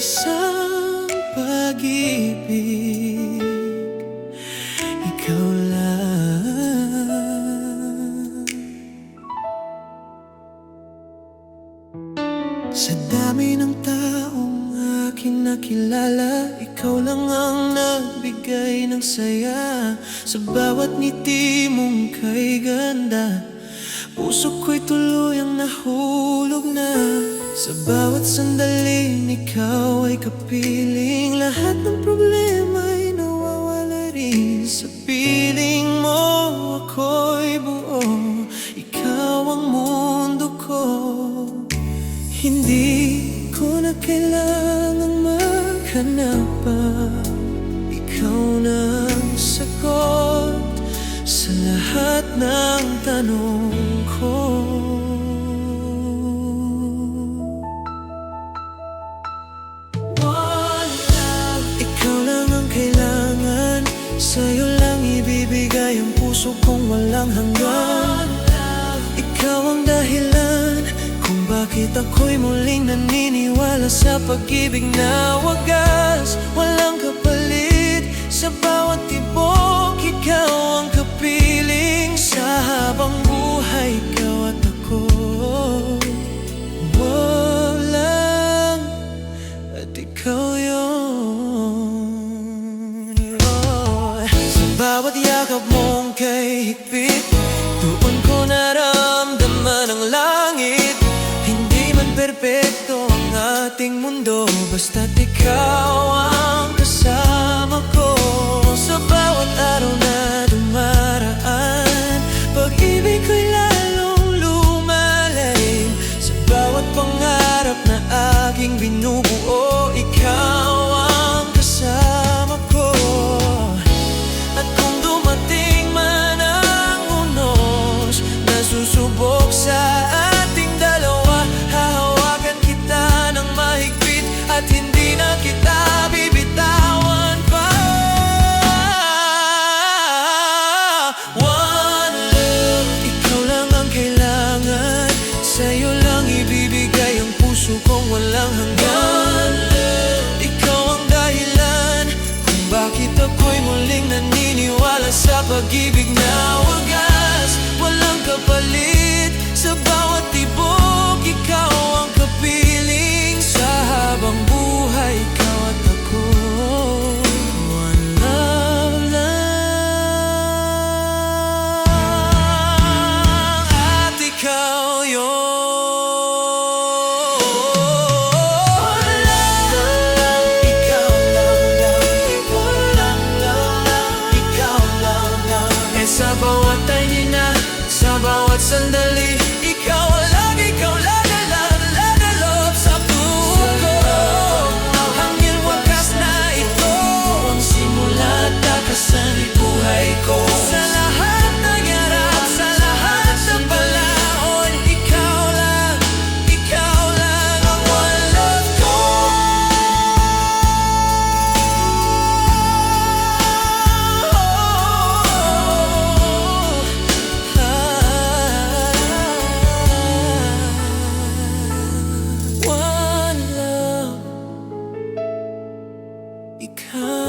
Isang pag-ibig, ikaw lang. Sa dami ng taong aking nakilala, ikaw lang ang nagbigay ng saya. Sa bawat ngiti mong kay ganda, puso ko'y tuluyang nahulog na. Sa bawat sandaling ikaw ay kapiling, lahat ng problema ay nawawala rin. Sa piling mo ako'y buo, ikaw ang mundo ko. Hindi ko na kailangang maghanap pa, ikaw na ang sagot sa lahat ng tanong ko. Ikaw lang ang kailangan, sa'yo lang ibibigay ang puso kong walang hanggan. Ikaw ang dahilan kung bakit ako'y muling naniniwala sa pag-ibig na wagas, walang kapalit. Sa bawat tibok, ikaw ang kapiling. Sa habang buhay, ikaw at ako, walang at ikaw yun. Sa bawat yakap mong kay higpit, doon ko naramdaman ang langit. Hindi man perpekto ang ating mundo, basta't ikaw ang kasama ko. Sa bawat araw na dumaraan, pag-ibig ko'y lalong lumalalim. Sa bawat pangarap na aking binubuo, ikaw ang kasama ko. At kung dumating man ang unos na susubok sa ating dalawa, hahawakan kita ng mahigpit at hindi na kita bibitawan pa. One love, ikaw lang ang kailangan, sa'yo lang ibibigay ang puso kong walang hanggan. Ikaw ang dahilan kung bakit ako'y muling naniniwala sa pag-ibig na wagas, walang kapalit. Sa bawat tibok, ikaw ang kapiling. Sa habang buhay, ikaw at ako, one love lang, at ikaw yun. Sa bawat tainina, sa bawat sandali, ikaw lagi love sa puso. Hanggang wakas na ito, ang simula at takasan ng buhay ko. Sa lahat ng harap, sa lahat ng balaod, ikaw lang ang one love ko. One love, ikaw.